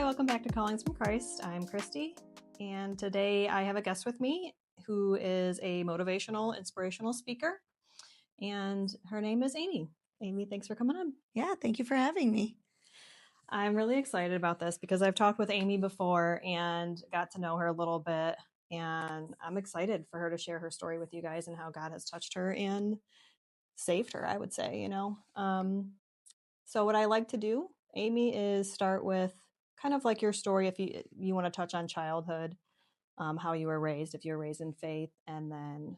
welcome back to Callings from Christ. I'm Christy, and today I have a guest with me who is a motivational, inspirational speaker, and her name is Amy. Amy, thanks for coming on. Yeah, thank you for having me. I'm really excited about this because I've talked with Amy before and got to know her a little bit, and I'm excited for her to share her story with you guys and how God has touched her and saved her, I would say, So what I like to do, Amy, is start with kind of like your story if you want to touch on childhood, how you were raised, if you were raised in faith, and then,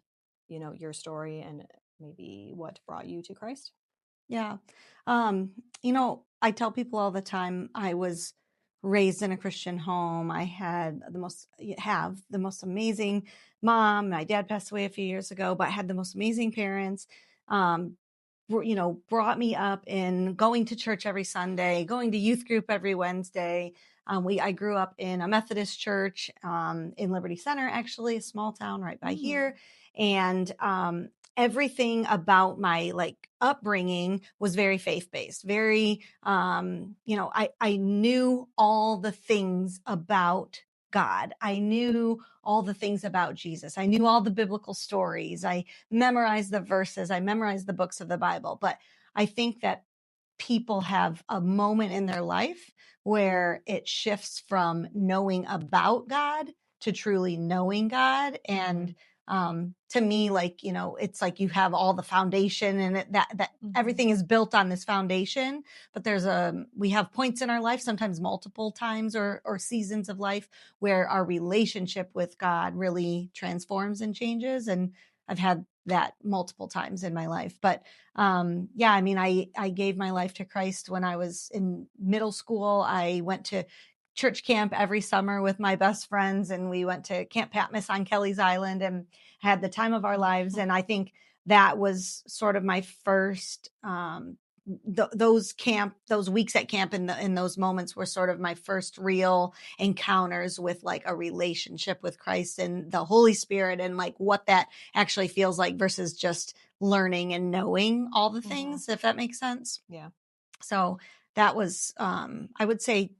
your story and maybe what brought you to Christ. Yeah. I tell people all the time I was raised in a Christian home. I have the most amazing mom. My dad passed away a few years ago, but I had the most amazing parents. Brought me up in going to church every Sunday, going to youth group every Wednesday. I grew up in a Methodist church in Liberty Center, actually, a small town right by here. And everything about my upbringing was very faith-based, very, I knew all the things about God. I knew all the things about Jesus. I knew all the biblical stories. I memorized the verses. I memorized the books of the Bible. But I think that people have a moment in their life where it shifts from knowing about God to truly knowing God. And to me, it's like you have all the foundation and that everything is built on this foundation, but we have points in our life, sometimes multiple times or seasons of life where our relationship with God really transforms and changes. And I've had that multiple times in my life. But I gave my life to Christ when I was in middle school. I went to church camp every summer with my best friends, and we went to Camp Patmos on Kelly's Island and had the time of our lives. And I think that was sort of my first, those weeks at camp in those moments were sort of my first real encounters with like a relationship with Christ and the Holy Spirit and like what that actually feels like versus just learning and knowing all the things, if that makes sense. Yeah. So that was, I would say,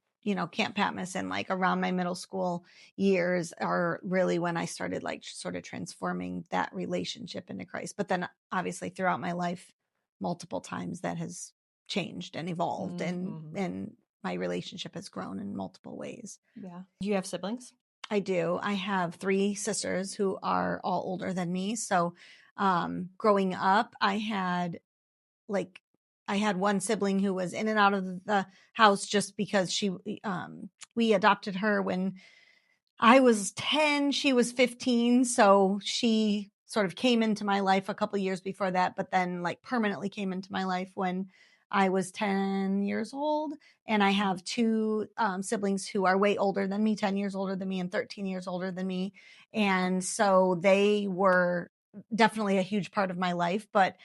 Camp Patmos and like around my middle school years are really when I started like sort of transforming that relationship into Christ. But then obviously throughout my life, multiple times that has changed and evolved and my relationship has grown in multiple ways. Yeah. Do you have siblings? I do. I have 3 sisters who are all older than me. So growing up, I had one sibling who was in and out of the house just because we adopted her when I was 10, she was 15. So she sort of came into my life a couple years before that, but then like permanently came into my life when I was 10 years old. And I have 2 siblings who are way older than me, 10 years older than me and 13 years older than me. And so they were definitely a huge part of my life, but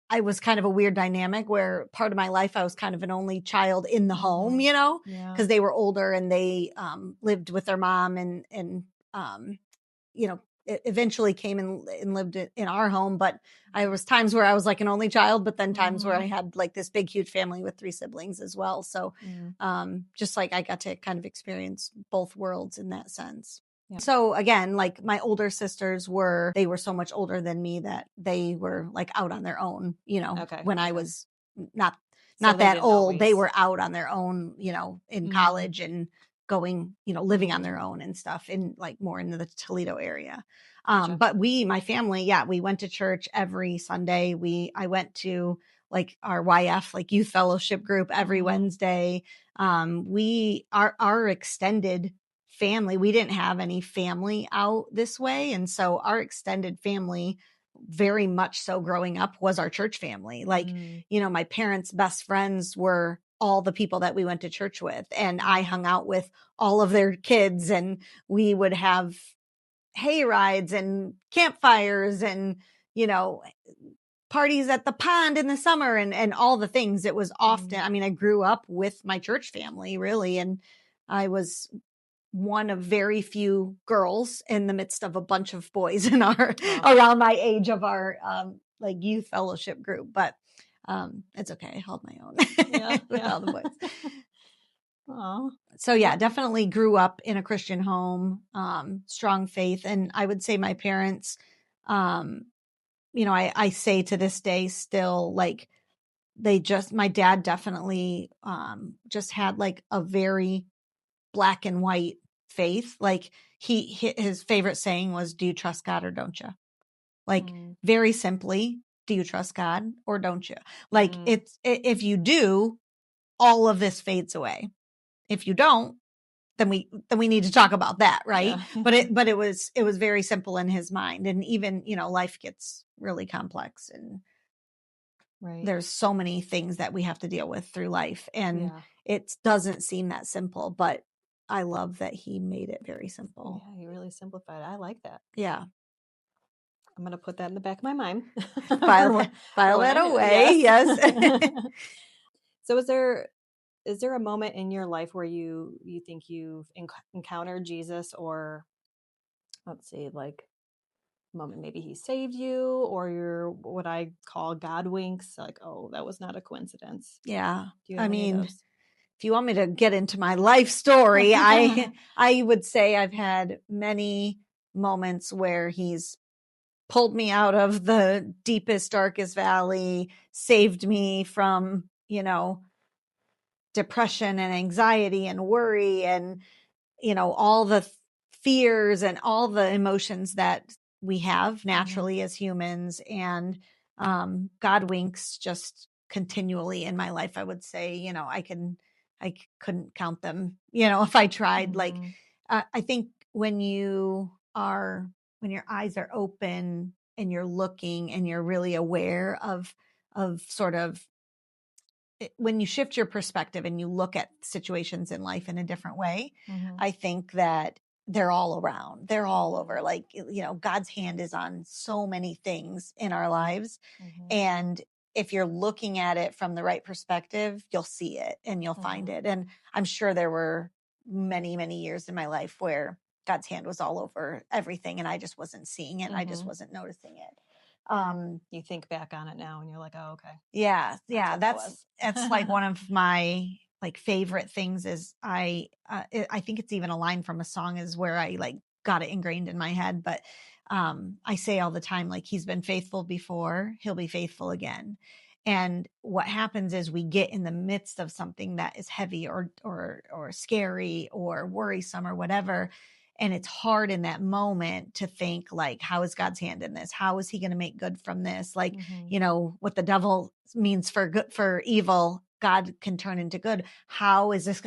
I was kind of a weird dynamic where part of my life I was kind of an only child in the home, because they were older and they lived with their mom and eventually came and lived in our home. But I was times where I was like an only child, but then times where I had like this big, huge family with 3 siblings as well. So just like I got to kind of experience both worlds in that sense. Yeah. So again, like my older sisters they were so much older than me that they were like out on their own, when I was not that old, they were out on their own, in college and going, living on their own and stuff in like more into the Toledo area. But my family, we went to church every Sunday. I went to like our YF, like youth fellowship group every Wednesday. Our extended family, we didn't have any family out this way. And so our extended family, very much so growing up, was our church family. Like, my parents' best friends were all the people that we went to church with. And I hung out with all of their kids, and we would have hay rides and campfires and, parties at the pond in the summer and all the things. It was often, I grew up with my church family really. And I was one of very few girls in the midst of a bunch of boys in our around my age of our like youth fellowship group. But it's okay. I held my own with all the boys. Oh, So yeah, definitely grew up in a Christian home, strong faith. And I would say my parents, um, I say to this day still, like, my dad definitely just had like a very black and white faith. Like his favorite saying was, "Do you trust God or don't you?" Like, mm, very simply, do you trust God or don't you? Like, mm, if you do, all of this fades away. If you don't, then we need to talk about that, right? yeah, But it was very simple in his mind. And even, life gets really complex, and right, there's so many things that we have to deal with through life, and yeah, it doesn't seem that simple, but I love that he made it very simple. yeah. You really simplified it. I like that. Yeah. I'm gonna put that in the back of my mind File for when, that, file that away. yes. Yes. So is there a moment in your life where you think you've encountered Jesus, or let's see, like moment maybe he saved you, or you're what I call God winks, like, oh, that was not a coincidence. Yeah. Do you I have any of mean, those? if you want me to get into my life story, I would say I've had many moments where he's pulled me out of the deepest, darkest valley, saved me from, depression and anxiety and worry and, all the fears and all the emotions that we have Hmm. naturally as humans. And God winks just continually in my life. I would say, I couldn't count them, if I tried. Like, Hmm. I think when your eyes are open and you're looking and you're really aware of sort of when you shift your perspective and you look at situations in life in a different way, Hmm. I think that they're all around. They're all over. Like, God's hand is on so many things in our lives. Hmm. And if you're looking at it from the right perspective, you'll see it and you'll find Hmm. it. And I'm sure there were many, many years in my life where God's hand was all over everything and I just wasn't seeing it and I just Hmm. wasn't noticing it. Um, You think back on it now and you're like, oh, okay, yeah, that's yeah, what that that's was. that's like one of my like favorite things is I think it's even a line from a song is where I like got it ingrained in my head, but I say all the time like he's been faithful before, he'll be faithful again. And what happens is we get in the midst of something that is heavy or scary or worrisome or whatever, and it's hard in that moment to think like how is God's hand in this? How is he going to make good from this? Like, Hmm. what the devil means for good, for evil, God can turn into good. How is this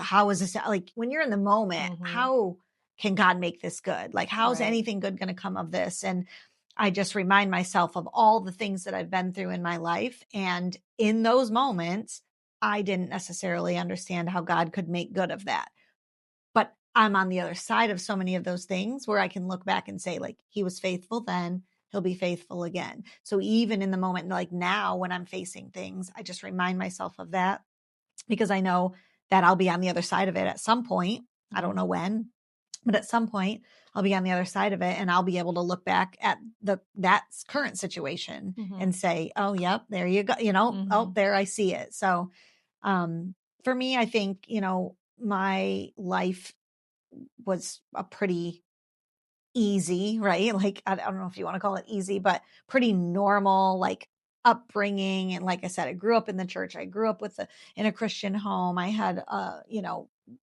like when you're in the moment, Hmm. how can God make this good? Like, how's Right. anything good going to come of this? And I just remind myself of all the things that I've been through in my life. And in those moments, I didn't necessarily understand how God could make good of that. But I'm on the other side of so many of those things where I can look back and say, like, he was faithful then, he'll be faithful again. So even in the moment, like now when I'm facing things, I just remind myself of that because I know that I'll be on the other side of it at some point. I don't know Hmm. when, but at some point I'll be on the other side of it and I'll be able to look back at that current situation Hmm. and say, oh, yep, there you go. Oh, Hmm. there I see it. So for me, I think, my life was a pretty easy, right? Like, I don't know if you want to call it easy, but pretty normal, like upbringing. And like I said, I grew up in the church. I grew up in a Christian home. I had,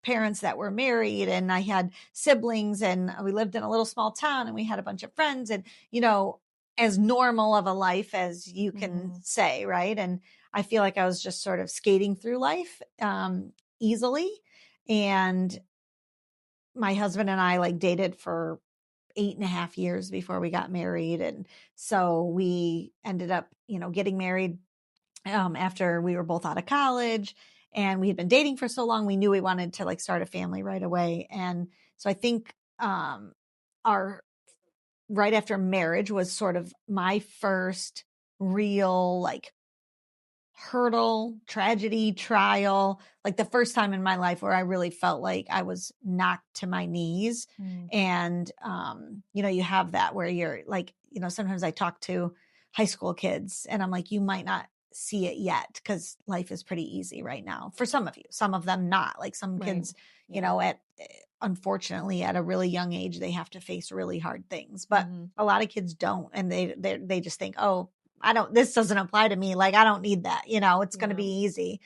parents that were married and I had siblings and we lived in a little small town and we had a bunch of friends and, as normal of a life as you can Hmm. say, right? And I feel like I was just sort of skating through life easily. And my husband and I like dated for 8.5 years before we got married. And so we ended up, getting married after we were both out of college and we had been dating for so long. We knew we wanted to like start a family right away. And so I think our right after marriage was sort of my first real like hurdle, tragedy, trial, like the first time in my life where I really felt like I was knocked to my knees. Hmm. And, you have that where you're like, sometimes I talk to high school kids and I'm like, you might not see it yet, because life is pretty easy right now for some of you, some of them not. Like some Right. kids, you Yeah. know, unfortunately at a really young age, they have to face really hard things, but Mhm. a lot of kids don't. And they just think, oh, this doesn't apply to me. Like, I don't need that. You know, it's going to Yeah. be easy.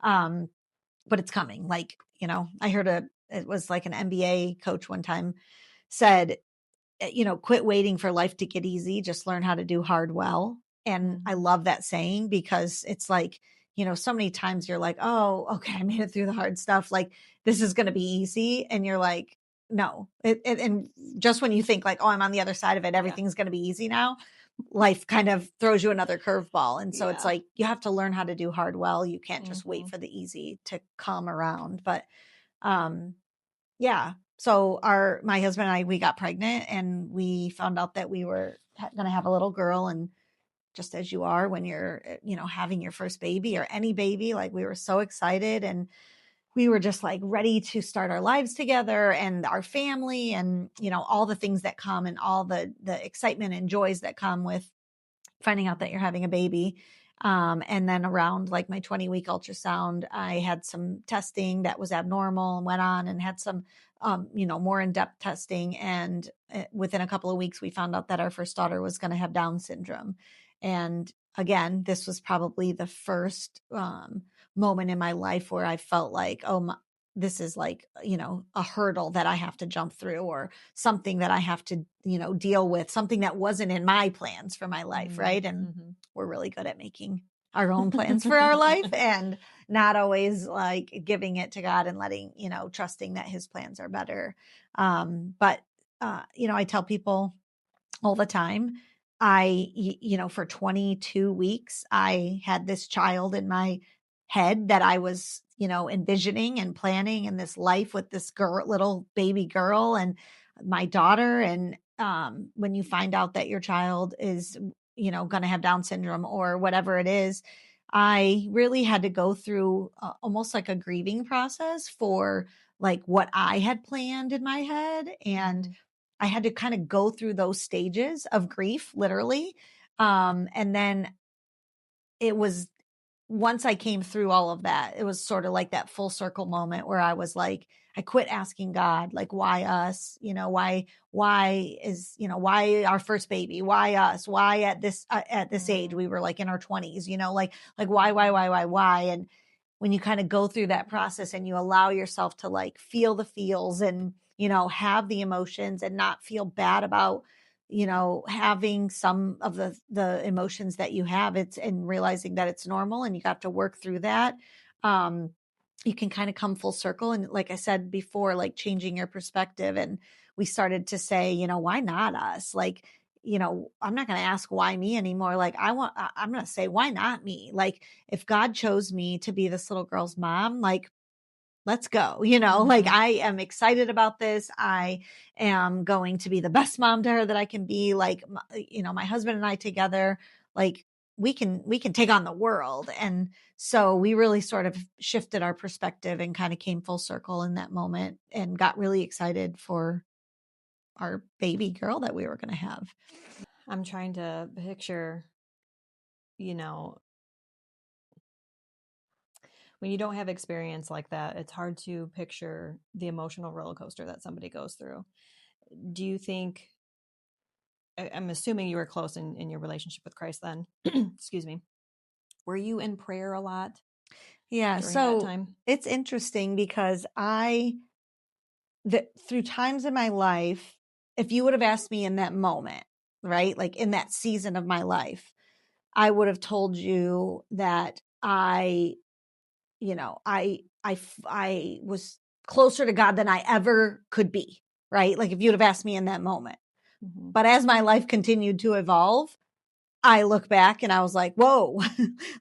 But it's coming. Like, you know, I heard it was like an NBA coach one time said, you know, quit waiting for life to get easy. Just learn how to do hard well. And I Mhm. love that saying, because it's like, you know, so many times you're like, oh, okay, I made it through the hard stuff. Like, this is going to be easy. And you're like, no. And just when you think like, oh, I'm on the other side of it, Yeah. everything's going to be easy now, life kind of throws you another curveball. And so it's Yeah. like, you have to learn how to do hard well. You can't just wait Mhm. for the easy to come around. But, um, yeah. So my husband and I, we got pregnant, and we found out that we were going to have a little girl. And just as you are when you're, you know, having your first baby or any baby, like, we were so excited, and we were just like ready to start our lives together and our family, and, you know, all the things that come, and all the excitement and joys that come with finding out that you're having a baby. And then around like my 20-week ultrasound, I had some testing that was abnormal, and went on and had some, you know, more in-depth testing. And within a couple of weeks, we found out that our first daughter was going to have Down syndrome. And again, this was probably the first moment in my life where I felt like, oh, this is like, you know, a hurdle that I have to jump through, or something that I have to, you know, deal with, something that wasn't in my plans for my life. Right. And Mhm. we're really good at making our own plans for our life, and not always like giving it to God and letting, you know, trusting that his plans are better. But, you know, I tell people all the time, you know, for 22 weeks, I had this child in my head that I was, you know, envisioning and planning, and this life with this girl, little baby girl, and my daughter. And when you find out that your child is, you know, going to have Down syndrome or whatever it is, I really had to go through almost like a grieving process for like what I had planned in my head. And Mhm. I had to kind of go through those stages of grief, literally. And then it was, once I came through all of that, it was sort of like that full circle moment where I was like, I quit asking God, like, why us? You know, why is, you know, why our first baby? Why us? Why at this age? Mhm. We were like in our 20s, you know, like why? And when you kind of go through that process and you allow yourself to like feel the feels, and, you know, have the emotions, and not feel bad about, you know, having some of the emotions that you have, it's, and realizing that it's normal and you got to work through that. um you can kind of come full circle, and like I said before, like changing your perspective. And we started to say, you know, why not us? Like, you know, I'm not going to ask why me anymore. Like, I'm going to say, why not me? Like, if God chose me to be this little girl's mom, like, let's go. You know, like, Mhm. I am excited about this. I am going to be the best mom to her that I can be. Like, you know, my husband and I together, like, we can take on the world. And so we really sort of shifted our perspective and kind of came full circle in that moment, and got really excited for our baby girl that we were going to have. I'm trying to picture, you know, when you don't have experience like that, it's hard to picture the emotional roller coaster that somebody goes through. Do you think, I'm assuming you were close in your relationship with Christ then? Excuse me. Were you in prayer a lot Yeah. during that So time? it's interesting because that through times in my life, if you would have asked me in that moment, right, like in that season of my life, I would have told you that you know, I was closer to God than I ever could be, right? Like, if you'd have asked me in that moment. Mm-hmm. But as my life continued to evolve, I look back and I was like, whoa,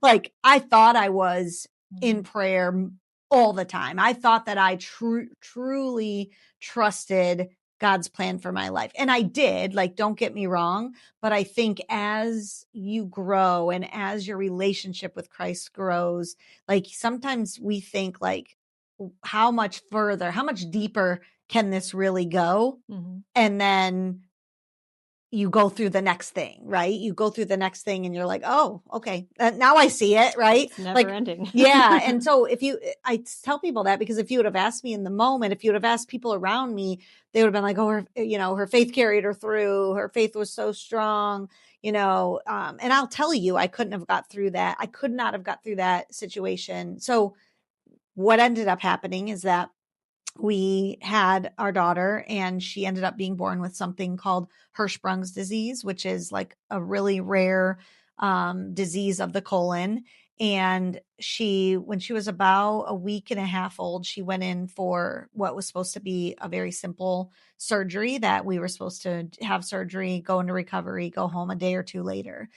like, I thought I was in Mm-hmm. prayer all the time. I thought that I truly trusted God's plan for my life. And I did, like, don't get me wrong. But I think as you grow and as your relationship with Christ grows, like, sometimes we think, like, how much further, how much deeper can this really go? Mm-hmm. And then, you go through the next thing, right? You go through the next thing and you're like, oh, okay, now I see it, right? It's never Like, ending. yeah. And so I tell people that because if you would have asked me in the moment, if you would have asked people around me, they would have been like, oh, her faith carried her through. Her faith was so strong, and I'll tell you, I couldn't have got through that. I could not have got through that situation. So what ended up happening is that we had our daughter and she ended up being born with something called Hirschsprung's disease, which is like a really rare disease of the colon. And when she was about a week and a half old, she went in for what was supposed to be a very simple surgery that we were supposed to have surgery, go into recovery, go home a day or two later.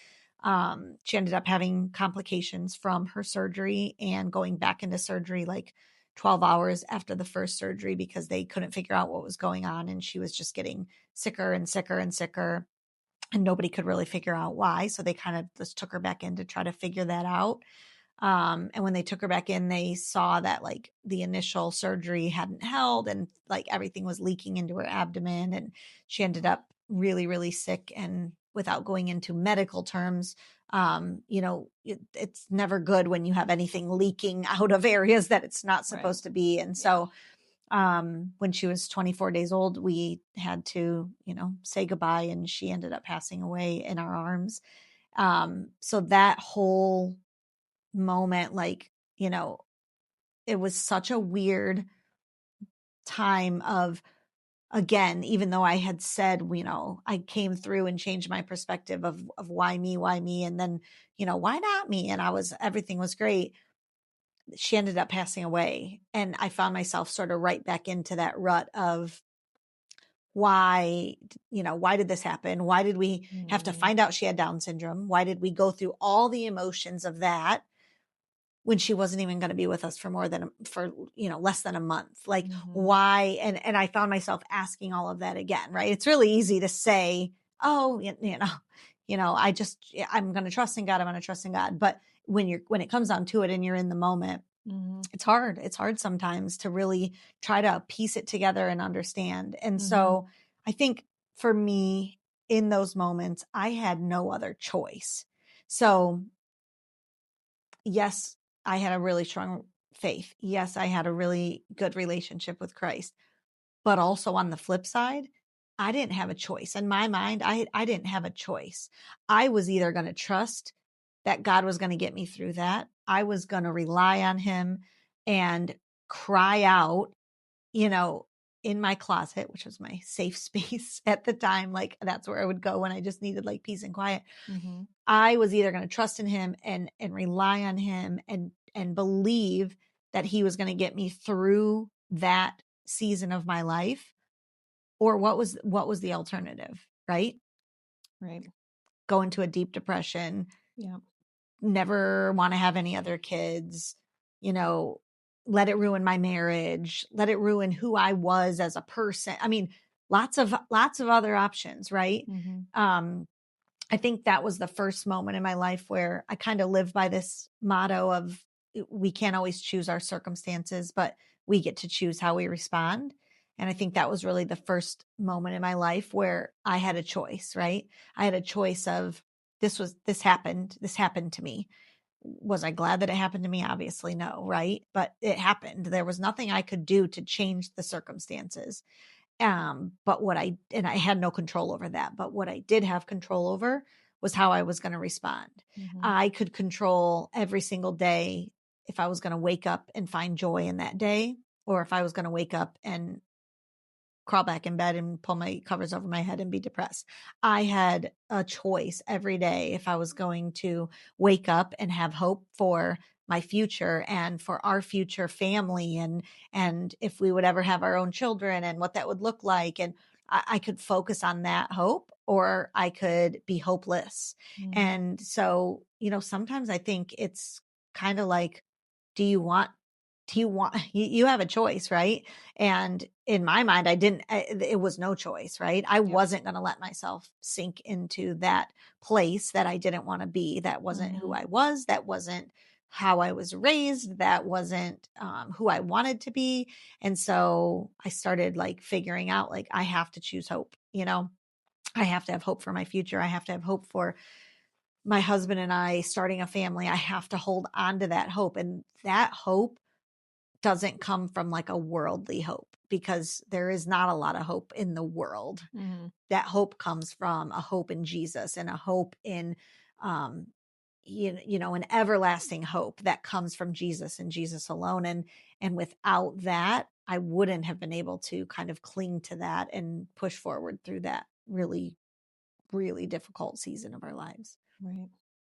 She ended up having complications from her surgery and going back into surgery like 12 hours after the first surgery because they couldn't figure out what was going on. And she was just getting sicker and sicker and sicker. And nobody could really figure out why. So they kind of just took her back in to try to figure that out. And when they took her back in, they saw that like the initial surgery hadn't held and like everything was leaking into her abdomen. And she ended up really, really sick. And without going into medical terms, it's never good when you have anything leaking out of areas that it's not supposed to be. And so when she was 24 days old, we had to, say goodbye, and she ended up passing away in our arms. So that whole moment, like, it was such a weird time of, again, even though I had said, I came through and changed my perspective of why me, and then, why not me? And everything was great. She ended up passing away. And I found myself sort of right back into that rut of why did this happen? Why did we have to find out she had Down syndrome? Why did we go through all the emotions of that when she wasn't even going to be with us for less than a month? Like, why? And I found myself asking all of that again, right? It's really easy to say, oh, I'm going to trust in God. I'm going to trust in God. But when it comes down to it and you're in the moment, it's hard. It's hard sometimes to really try to piece it together and understand. And so I think for me in those moments, I had no other choice. So yes, I had a really strong faith. Yes, I had a really good relationship with Christ. But also on the flip side, I didn't have a choice. In my mind, I didn't have a choice. I was either going to trust that God was going to get me through that. I was going to rely on him and cry out, in my closet, which was my safe space at the time. Like that's where I would go when I just needed like peace and quiet. I was either going to trust in him and rely on him and believe that he was going to get me through that season of my life, or what was the alternative, right? Go into a deep depression. Yeah. Never want to have any other kids, let it ruin my marriage, let it ruin who I was as a person. I mean, lots of other options, right? I think that was the first moment in my life where I kind of lived by this motto of we can't always choose our circumstances, but we get to choose how we respond. And I think that was really the first moment in my life where I had a choice, right? I had a choice of this happened to me. Was I glad that it happened to me? Obviously no, right? But it happened. There was nothing I could do to change the circumstances. But I had no control over that, but what I did have control over was how I was going to respond. I could control every single day if I was going to wake up and find joy in that day, or if I was going to wake up and crawl back in bed and pull my covers over my head and be depressed. I had a choice every day if I was going to wake up and have hope for my future and for our future family, and if we would ever have our own children and what that would look like. And I could focus on that hope, or I could be hopeless. And so, sometimes I think it's kind of like, do you want you have a choice, right? And in my mind, it was no choice, right? I wasn't going to let myself sink into that place that I didn't want to be. That wasn't who I was. That wasn't how I was raised. That wasn't who I wanted to be. And so I started like figuring out like I have to choose hope, I have to have hope for my future. I have to have hope for my husband and I starting a family. I have to hold on to that hope. And that hope doesn't come from like a worldly hope, because there is not a lot of hope in the world. Mhm. That hope comes from a hope in Jesus, and a hope in, um, an everlasting hope that comes from Jesus and Jesus alone. And without that, I wouldn't have been able to kind of cling to that and push forward through that really, really difficult season of our lives. Right.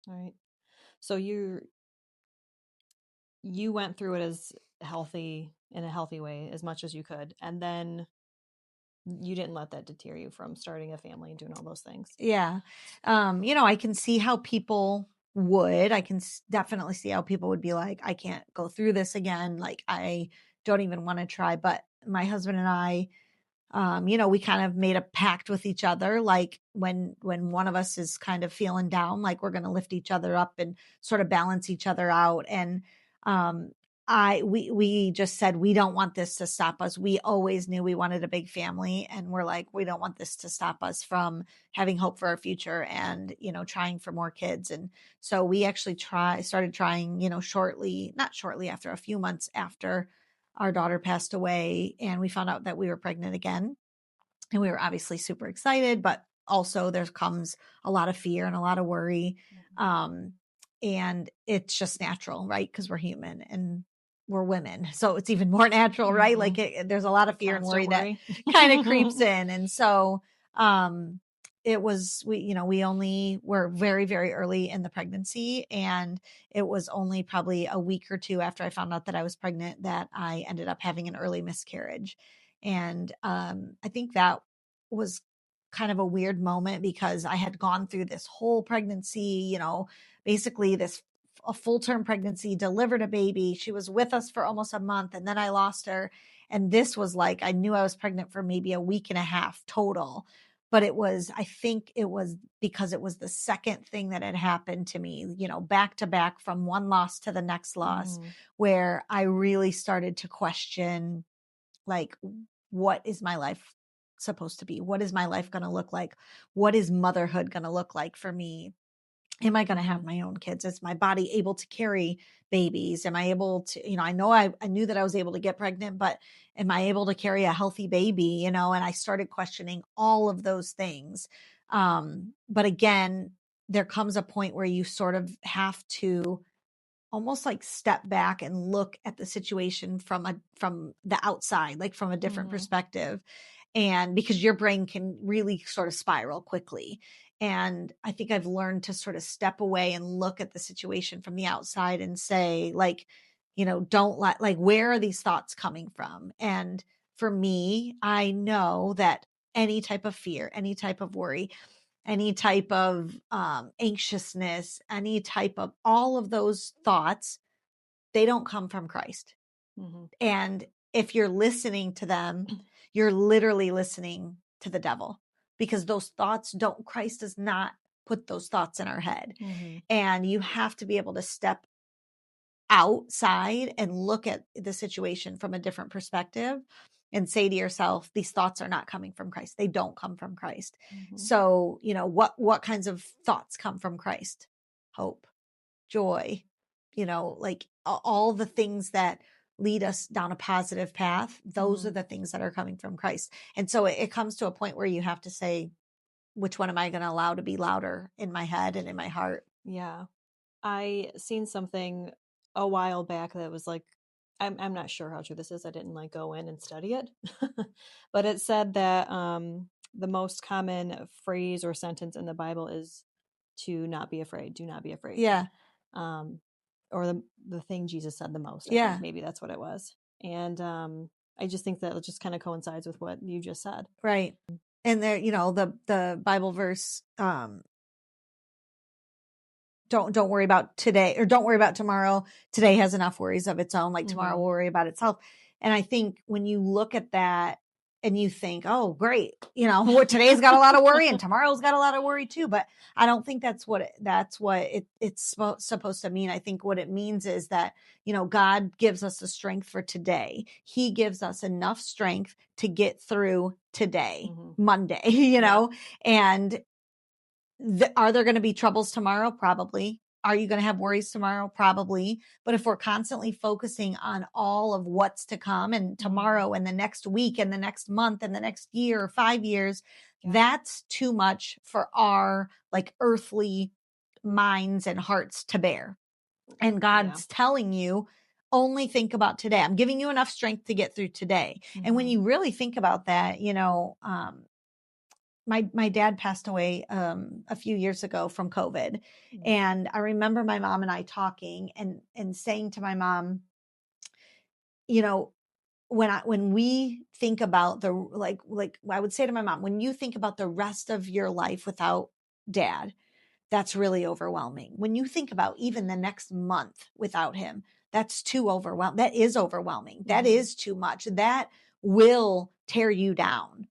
Right. So you went through it as healthy in a healthy way as much as you could, and then you didn't let that deter you from starting a family and doing all those things. Yeah. I can see how people would. I can definitely see how people would be like, I can't go through this again. Like, I don't even want to try. But my husband and I, we kind of made a pact with each other. Like, when one of us is kind of feeling down, like, we're going to lift each other up and sort of balance each other out. And um, we just said, we don't want this to stop us. We always knew we wanted a big family, and we're like, we don't want this to stop us from having hope for our future and, trying for more kids. And so we actually started trying, not shortly after, a few months after our daughter passed away, and we found out that we were pregnant again. And we were obviously super excited, but also there comes a lot of fear and a lot of worry. Um, and it's just natural, right? Because we're human and we're women. So it's even more natural, right? Like, Mhm. there's a lot The of fear and constant worry that worry. kind of creeps in. And so, it was, we only were very, very early in the pregnancy. And it was only probably a week or two after I found out that I was pregnant that I ended up having an early miscarriage. And I think that was kind of a weird moment, because I had gone through this whole pregnancy, basically a full term pregnancy, delivered a baby. She was with us for almost a month, and then I lost her. And this was like, I knew I was pregnant for maybe a week and a half total. But I think it was because it was the second thing that had happened to me, back to back, from one loss to the next loss, Mhm. where I really started to question, like, what is my life supposed to be? What is my life going to look like? What is motherhood going to look like for me? Am I going to have Mhm. my own kids? Is my body able to carry babies? Am I able to, I knew that I was able to get pregnant, but am I able to carry a healthy baby? And I started questioning all of those things. But again, there comes a point where you sort of have to almost like step back and look at the situation from the outside, like from a different Mhm. perspective. And because your brain can really sort of spiral quickly. And I think I've learned to sort of step away and look at the situation from the outside and say, like, don't let, like, where are these thoughts coming from? And for me, I know that any type of fear, any type of worry, any type of anxiousness, any type of all of those thoughts, they don't come from Christ. Mhm. And if you're listening to them, you're literally listening to the devil, because those thoughts don't, Christ does not put those thoughts in our head. Mhm. And you have to be able to step outside and look at the situation from a different perspective and say to yourself, these thoughts are not coming from Christ. They don't come from Christ. Mhm. So, what kinds of thoughts come from Christ? Hope, joy, like all the things that lead us down a positive path. Those are Mhm. the things that are coming from Christ. And so it comes to a point where you have to say, which one am I going to allow to be louder in my head and in my heart? Yeah. I seen something a while back that was like, I'm not sure how true this is. I didn't like go in and study it. But it said that the most common phrase or sentence in the Bible is to not be afraid, do not be afraid. Yeah. Um or the thing Jesus said the most, I think Yeah. maybe that's what it was. And I just think that it just kind of coincides with what you just said. Right. And there, the Bible verse, don't worry about today, or don't worry about tomorrow. Today has enough worries of its own. Like, tomorrow Mhm. will worry about itself. And I think when you look at that, and you think, oh, great, today's got a lot of worry and tomorrow's got a lot of worry too. But I don't think that's what it's supposed to mean. I think what it means is that, God gives us the strength for today. He gives us enough strength to get through today, Monday, and are there going to be troubles tomorrow? Probably. Are you going to have worries tomorrow? Probably. But if we're constantly focusing on all of what's to come and tomorrow and the next week and the next month and the next year or 5 years, that's too much for our earthly minds and hearts to bear. And God's telling you, only think about today. I'm giving you enough strength to get through today. And when you really think about that, my dad passed away a few years ago from COVID. And I remember my mom and I talking and saying to my mom, when we think about the, like I would say to my mom, when you think about the rest of your life without dad, that's really overwhelming. When you think about even the next month without him, that's too overwhelming. That is overwhelming. That is too much. That will tear you down.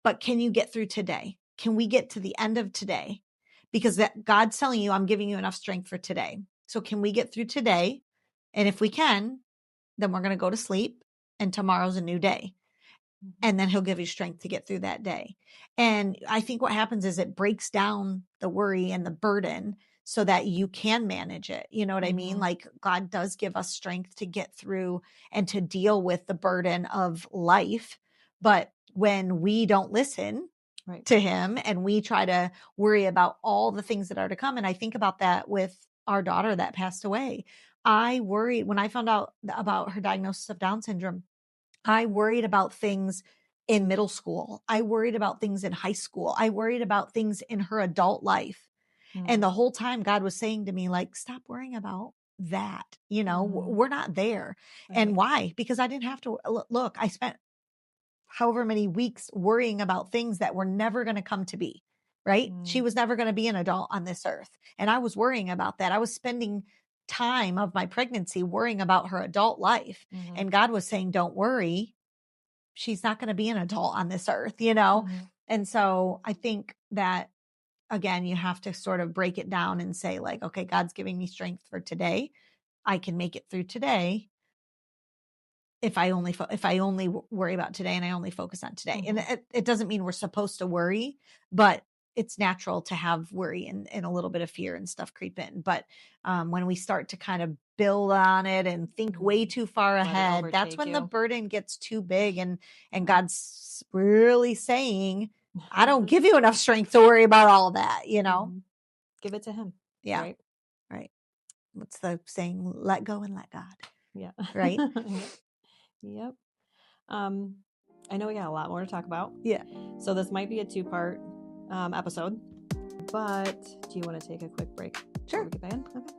But can you get through today? Can we get to the end of today? Because that God's telling you, I'm giving you enough strength for today. So can we get through today? And if we can, then we're going to go to sleep and tomorrow's a new day. And then he'll give you strength to get through that day. And I think what happens is it breaks down the worry and the burden so that you can manage it. You know what I mean? Like God does give us strength to get through and to deal with the burden of life. But when we don't listen to him and we try to worry about all the things that are to come, and I think about that with our daughter that passed away. I worried when I found out about her diagnosis of Down syndrome. I worried about things in middle school. I worried about things in high school. I worried about things in her adult life. And the whole time God was saying to me, stop worrying about that. We're not there. And why? Because I didn't have to look, I spent however many weeks worrying about things that were never going to come to be, right? She was never going to be an adult on this earth. And I was worrying about that. I was spending time of my pregnancy worrying about her adult life. And God was saying, don't worry. She's not going to be an adult on this earth, And so I think that, again, you have to sort of break it down and say okay, God's giving me strength for today. I can make it through today if I only worry about today and I only focus on today. And it doesn't mean we're supposed to worry, but it's natural to have worry and a little bit of fear and stuff creep in. But when we start to kind of build on it and think way too far ahead, that's when the burden gets too big. And God's really saying, I don't give you enough strength to worry about all that, Give it to him. Yeah. Right. What's the saying? Let go and let God. Yeah. Right. Yep. I know we got a lot more to talk about. Yeah. So this might be a 2-part episode, but do you want to take a quick break? Sure. We get back in? Okay.